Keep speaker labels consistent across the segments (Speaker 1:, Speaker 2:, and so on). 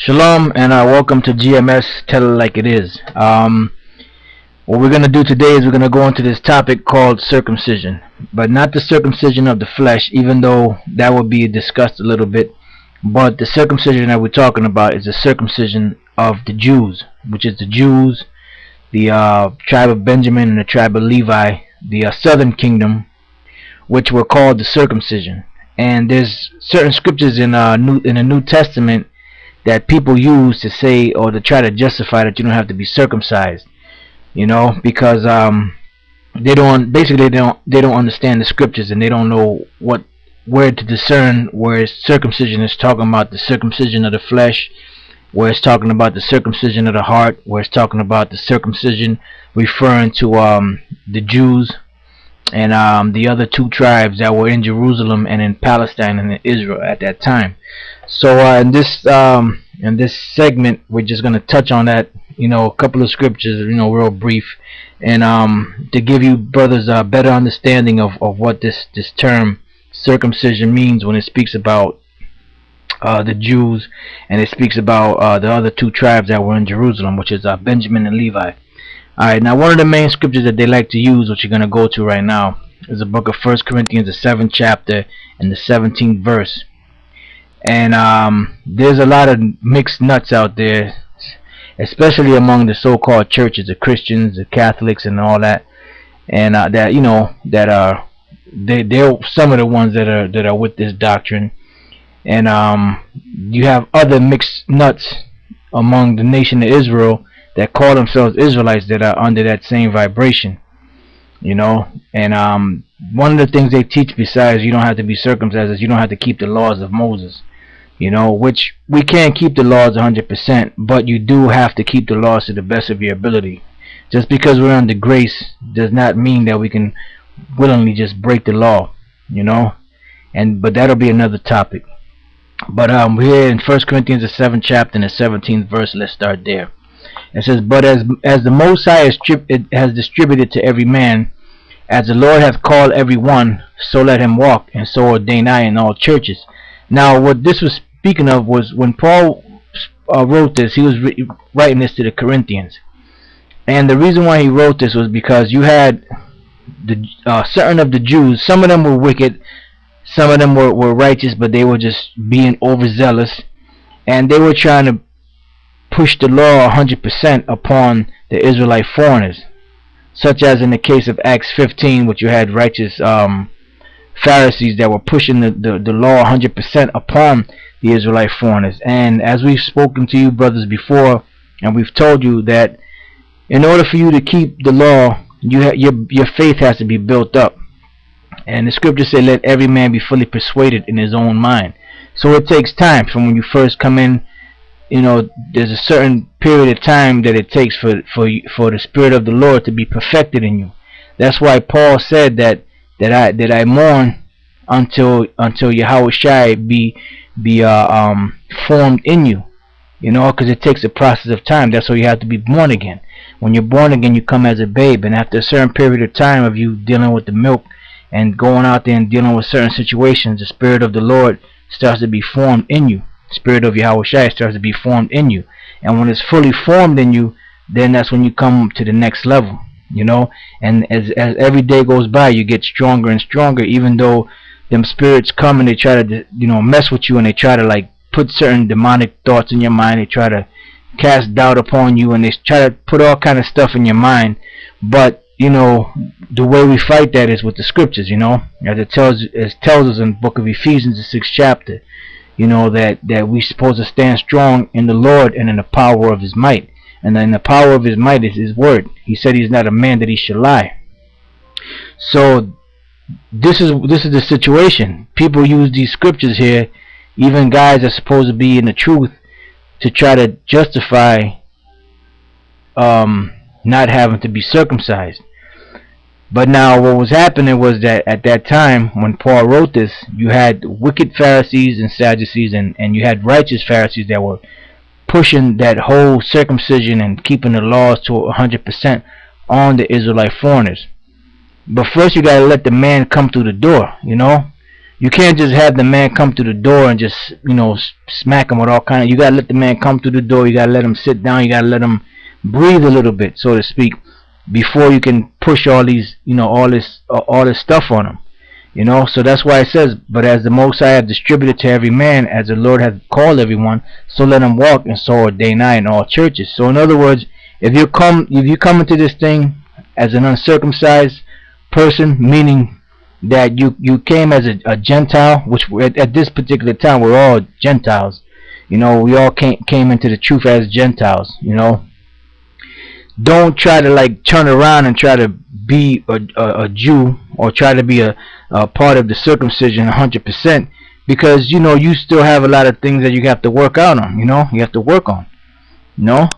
Speaker 1: Shalom and welcome to GMS Tell It Like It Is. What we're going to do today is we're going to go into this topic called circumcision, but not the circumcision of the flesh, even though that will be discussed a little bit. But the circumcision that we're talking about is the circumcision of the Jews, which is the Jews, the tribe of Benjamin and the tribe of Levi, the southern kingdom, which were called the circumcision. And there's certain scriptures in the New Testament that people use to say or to try to justify that you don't have to be circumcised, because they don't understand the scriptures, and they don't know where to discern where circumcision is talking about the circumcision of the flesh, where it's talking about the circumcision of the heart, where it's talking about the circumcision referring to the Jews and the other two tribes that were in Jerusalem and in Palestine and in Israel at that time. So in this segment, we're just going to touch on that, a couple of scriptures, real brief, and to give you brothers a better understanding of what this term circumcision means when it speaks about the Jews, and it speaks about the other two tribes that were in Jerusalem, which is Benjamin and Levi. Alright, now one of the main scriptures that they like to use, which you're going to go to right now, is the book of 1 Corinthians, the 7th chapter and the 17th verse. And there's a lot of mixed nuts out there, especially among the so-called churches, the Christians, the Catholics, and all that. And they're some of the ones that are with this doctrine. And you have other mixed nuts among the nation of Israel that call themselves Israelites that are under that same vibration, And one of the things they teach, besides you don't have to be circumcised, is you don't have to keep the laws of Moses. Which we can't keep the laws 100%, but you do have to keep the laws to the best of your ability. Just because we're under grace does not mean that we can willingly just break the law, but that'll be another topic. But we're here in 1 Corinthians, the 7th chapter and the 17th verse. Let's start there. It says, "But as the Most High has distributed to every man, as the Lord hath called every one, so let him walk, and so ordain I in all churches." Now, what this was speaking of was when Paul wrote this, he was writing this to the Corinthians. And the reason why he wrote this was because you had the certain of the Jews. Some of them were wicked, some of them were righteous, but they were just being overzealous, and they were trying to push the law 100% upon the Israelite foreigners, such as in the case of Acts 15, which you had righteous Pharisees that were pushing the law 100% upon the Israelite foreigners. And as we've spoken to you brothers before, and we've told you that in order for you to keep the law, your faith has to be built up. And the scriptures say, "Let every man be fully persuaded in his own mind." So it takes time from when you first come in. There's a certain period of time that it takes for the Spirit of the Lord to be perfected in you. That's why Paul said that I mourn until Yahushua be formed in you, because it takes a process of time. That's why you have to be born again. When you're born again, you come as a babe, and after a certain period of time of you dealing with the milk and going out there and dealing with certain situations, the Spirit of the Lord starts to be formed in you. The Spirit of Yahushua starts to be formed in you, and when it's fully formed in you, then that's when you come to the next level. And as every day goes by, you get stronger and stronger, even though them spirits come and they try to mess with you, and they try to put certain demonic thoughts in your mind. They try to cast doubt upon you, and they try to put all kind of stuff in your mind. But the way we fight that is with the scriptures, as it tells us in the book of Ephesians, the 6th chapter, that we're supposed to stand strong in the Lord and in the power of his might. And then the power of his might is his word. He said he's not a man that he should lie. So this is the situation. People use these scriptures here, even guys that are supposed to be in the truth, to try to justify not having to be circumcised. But now what was happening was that at that time when Paul wrote this, you had wicked Pharisees and Sadducees, and you had righteous Pharisees that were pushing that whole circumcision and keeping the laws to 100% on the Israelite foreigners. But first you got to let the man come through the door, You can't just have the man come to the door and just, smack him with all kind of. You gotta let the man come to the door. You gotta let him sit down. You gotta let him breathe a little bit, so to speak, before you can push all these, all this stuff on him. So that's why it says, but as the Most High have distributed to every man, as the Lord hath called everyone, so let him walk, and so ordain I in all churches. So in other words, if you come into this thing as an uncircumcised person, meaning that you came as a Gentile, which at this particular time we're all Gentiles. We all came into the truth as Gentiles. Don't try to like turn around and try to be a Jew, or try to be a part of the circumcision 100%, because you still have a lot of things that you have to work out on. You have to work on.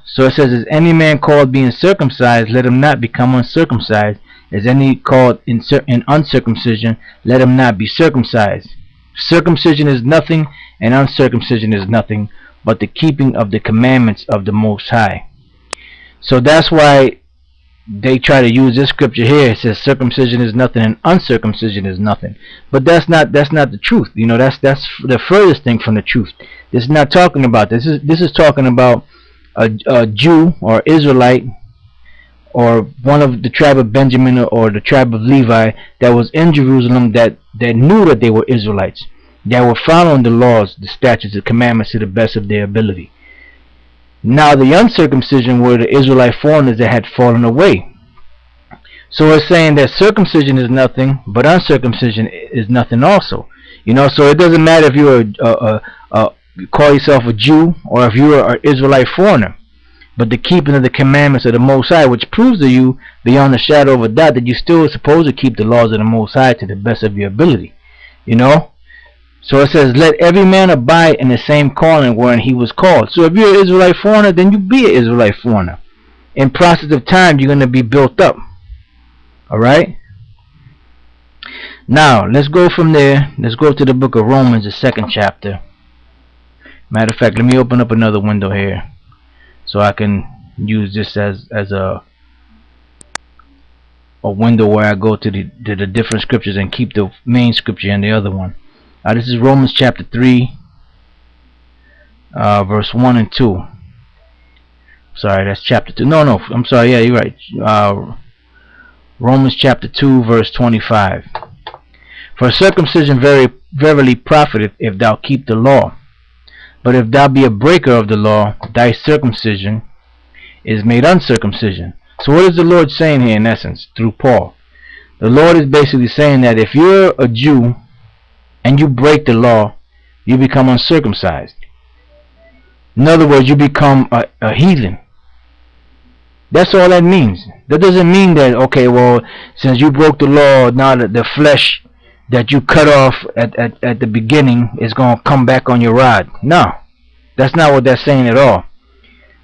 Speaker 1: So it says, is any man called being circumcised, let him not become uncircumcised. Is any called in uncircumcision, let him not be circumcised. Circumcision is nothing, and uncircumcision is nothing, but the keeping of the commandments of the Most High. So that's why they try to use this scripture here. It says circumcision is nothing and uncircumcision is nothing. But that's not the truth. That's the furthest thing from the truth. This is not talking about this. This is talking about a Jew or Israelite, or one of the tribe of Benjamin or the tribe of Levi that was in Jerusalem, that knew that they were Israelites, that were following the laws, the statutes, the commandments to the best of their ability. Now the uncircumcision were the Israelite foreigners that had fallen away. So it's saying that circumcision is nothing, but uncircumcision is nothing also. So it doesn't matter if you're you call yourself a Jew, or if you're an Israelite foreigner, but the keeping of the commandments of the Most High, which proves to you beyond a shadow of a doubt that you're still supposed to keep the laws of the Most High to the best of your ability. So it says, let every man abide in the same calling wherein he was called. So if you're an Israelite foreigner, then you be an Israelite foreigner. In process of time, you're going to be built up. Alright? Now, let's go from there. Let's go to the book of Romans, the 2nd chapter. Matter of fact, let me open up another window here, so I can use this as a window where I go to the different scriptures and keep the main scripture in the other one. This is Romans chapter 3, verse 1 and 2. Sorry, that's chapter 2. No, I'm sorry. Yeah, you're right. Romans chapter 2, verse 25. For circumcision verily profiteth, if thou keep the law. But if thou be a breaker of the law, thy circumcision is made uncircumcision. So what is the Lord saying here in essence, through Paul? The Lord is basically saying that if you're a Jew and you break the law, you become uncircumcised. In other words, you become a heathen. That's all that means. That doesn't mean that, okay, well, since you broke the law, now that the flesh that you cut off at the beginning is going to come back on your rod. No, that's not what that's saying at all.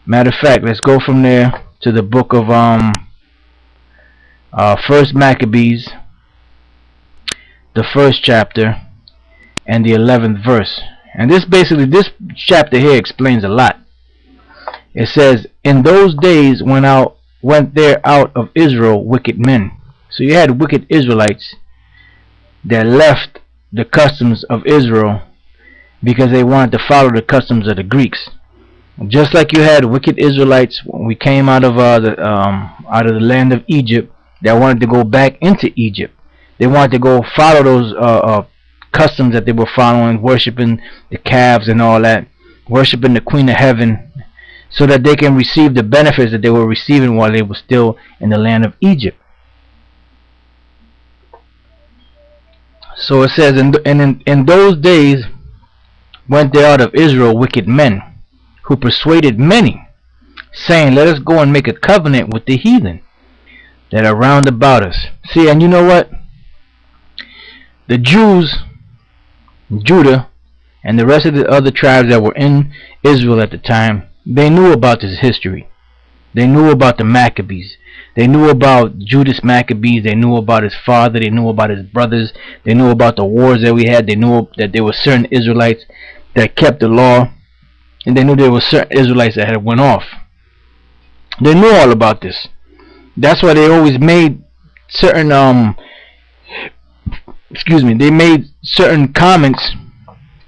Speaker 1: Matter of fact, let's go from there to the book of First Maccabees, the 1st chapter and the 11th verse. And this chapter here explains a lot. It says, in those days went there out of Israel wicked men. So you had wicked Israelites that left the customs of Israel because they wanted to follow the customs of the Greeks. Just like you had wicked Israelites when we came out of the land of Egypt that wanted to go back into Egypt. They wanted to go follow those customs that they were following, worshiping the calves and all that, worshiping the Queen of Heaven, so that they can receive the benefits that they were receiving while they were still in the land of Egypt. So it says, in those days went there out of Israel wicked men, who persuaded many, saying, let us go and make a covenant with the heathen that are round about us. See, and you know what? The Jews, Judah, and the rest of the other tribes that were in Israel at the time, they knew about this history. They knew about the Maccabees. They knew about Judas Maccabees. They knew about his father. They knew about his brothers. They knew about the wars that we had. They knew that there were certain Israelites that kept the law, and they knew there were certain Israelites that had went off. They knew all about this. That's why they always made certain excuse me, they made certain comments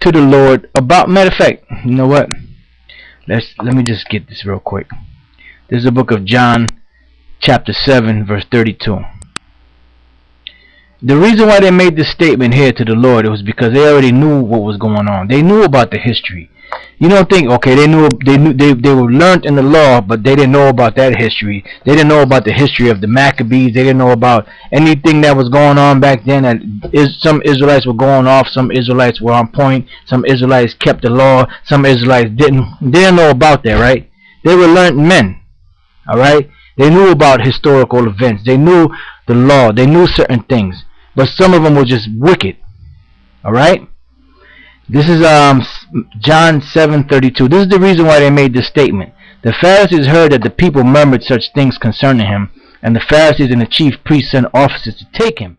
Speaker 1: to the Lord about, matter of fact, you know what? Let me just get this real quick. This is the book of John, chapter 7, verse 32. The reason why they made this statement here to the Lord, it was because they already knew what was going on. They knew about the history. You don't think, okay, they were learned in the law, but they didn't know about that history. They didn't know about the history of the Maccabees. They didn't know about anything that was going on back then. Some Israelites were going off. Some Israelites were on point. Some Israelites kept the law. Some Israelites didn't. They didn't know about that, right? They were learned men, all right? They knew about historical events. They knew the law. They knew certain things. But some of them were just wicked, all right? This is John 7:32. This is the reason why they made this statement. The Pharisees heard that the people murmured such things concerning him, and the Pharisees and the chief priests sent officers to take him.